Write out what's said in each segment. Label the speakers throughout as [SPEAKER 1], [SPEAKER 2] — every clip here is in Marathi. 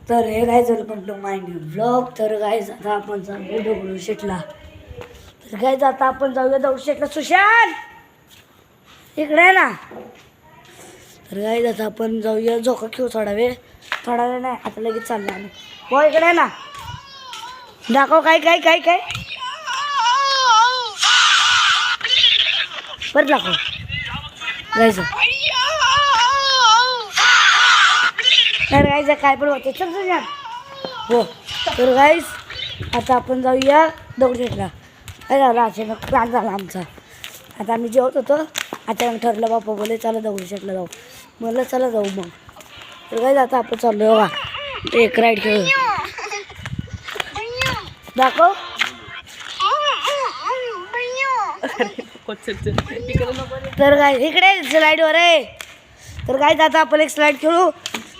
[SPEAKER 1] तर हे काय welcome to my new blog. तर काय आता आपण जाऊया दगडूशेठला. तर काय आता आपण जाऊया दगडूशेठला. सुशांत इकडे आहे ना. तर काय आता आपण जाऊया झोका खेळू थोडा वेळ नाही आता लगेच चाललं आम्ही. हो इकडे आहे ना. दाखव काय काय काय काय परत दाखव जायचं. तर गाईज काय पण होते चल सुशांत. हो तर गाईज आता आपण जाऊया दगडूशेठला. काय झालं अचानक प्लॅन झाला आमचा. आता आम्ही जेवत होतो अचानक ठरलं बाप्पा बोले चला दगडूशेठला जाऊ. म्हणलं चला जाऊ मग. तर काय आता आपण चाललो बघा एक राईड खेळू. दाखव तर काय इकडे स्लाईडवर आहे. तर काय आता आपण एक स्लाईड खेळू.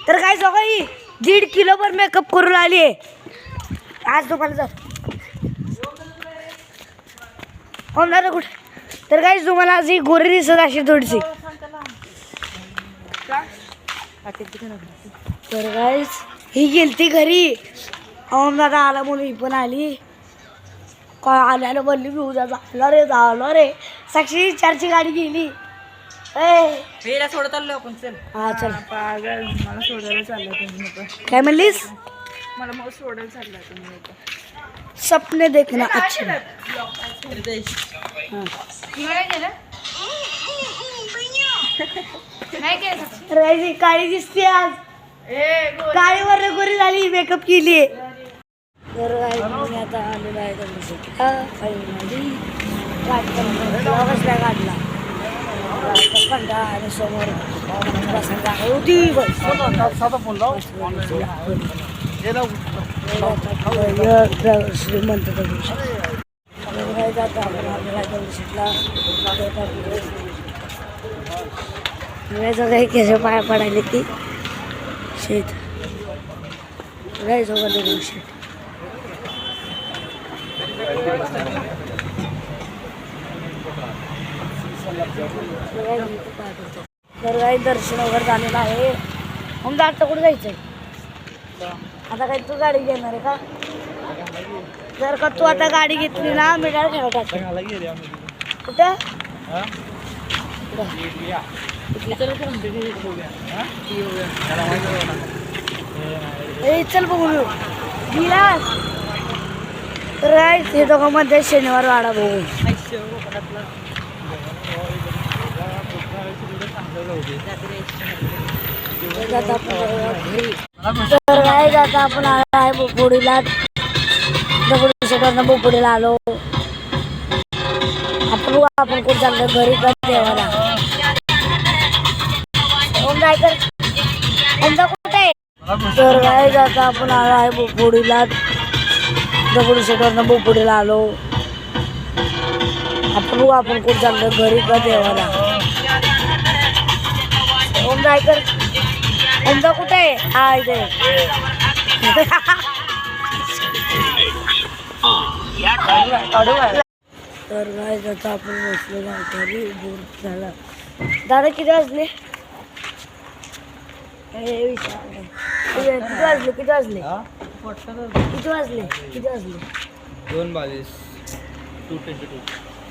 [SPEAKER 1] तर काय सगळी 1.5 किलोवर मेकअप करून आली आहे आज तुम्हाला. होणार कुठे. तर काय तुम्हाला आज ही गोरी दिसत अशी थोडीशी. तर काय ही गेलती घरी. दादा आला म्हणून ही पण आली. काय आल्याला बोलली मी उद्या झालं रे. साक्षी 4ची गाडी गेली.
[SPEAKER 2] सोडत चाललो आपण. चल
[SPEAKER 1] हा चल.
[SPEAKER 2] मला सोडायला चाललं तुम्ही.
[SPEAKER 1] काय म्हणलीस.
[SPEAKER 2] मला मग सोडायला चाललं तुम्ही.
[SPEAKER 1] सपने देखना अच्छे. राहिली काळी दिसते आज. काळीवर गोरी झाली मेकअप केली. तर मी आता आलेलो आहे दगडूशेठला. कसला काढला कंडा आणि समोर होती श्रीमंत दगडूशेठ. जातो आपण आलेला दगडूशेठला. काही केस पाया पडायला ती शेत जायचं दगडूशेठ. तर काही दर्शन वगैरे झालेलं आहे. मग आता कुठं जायचंय. आता काही तू गाडी घेणार आहे का. जर का तू आता गाडी घेतली ना मी डायरेक्ट खेळतात. कुठं चल बघू गिलास. तर काय हे दोघांमध्ये शनिवार वाडा बघू. तर काय आता आपण आलो आहे बोपोडीला. दगडूशेठवरनं बोपोडीला आलो आपण. आपण कुठं चाललं घरी का देवाला. काय कर कुठे आहे. तर काय आता आपण आलो आहे बोपोडीला. दगडूशेठवरनं बोपोडीला आलो आपण. आपण कुठं चाललं घरी का देवाला. काय कर कुठे आहे. हा इथे. तर काय जाता आपण बसलो घरी बोर झाला. दादा किती वाजले. किती वाजले किती वाजले किती वाजले किती वाजले
[SPEAKER 2] 2:22.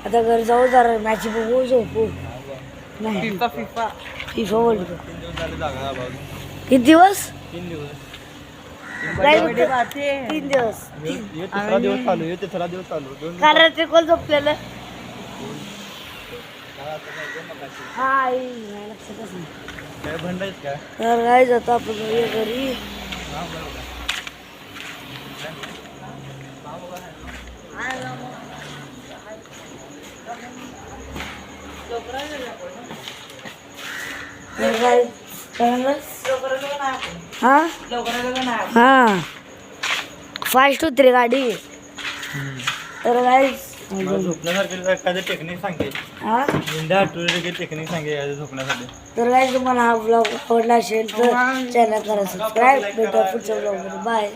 [SPEAKER 1] आता घरी जाऊ जरा मॅच बघू झोपू. नाही
[SPEAKER 2] फिफा
[SPEAKER 1] वर्ल्ड कप किती दिवस.
[SPEAKER 2] 3 दिवस.
[SPEAKER 1] 3 दिवस.
[SPEAKER 2] तिसरा दिवस चालू.
[SPEAKER 1] काल रात्री कोण झोपलेलं. हा लक्षातच नाही.
[SPEAKER 2] काय भंडायच काय.
[SPEAKER 1] तर काय जातं आपण घरी. हा फास्ट होती रे गाडी. तर काय
[SPEAKER 2] झोपण्यासारखी एखादी टेक्निक सांगे. टेक्निक सांगे झोपण्यासाठी.
[SPEAKER 1] तर काय तुम्हाला हा ब्लॉग आवडला असेल तर चॅनल करा सबस्क्राईब. भेटूया पुढच्या ब्लॉगमध्ये. बाय.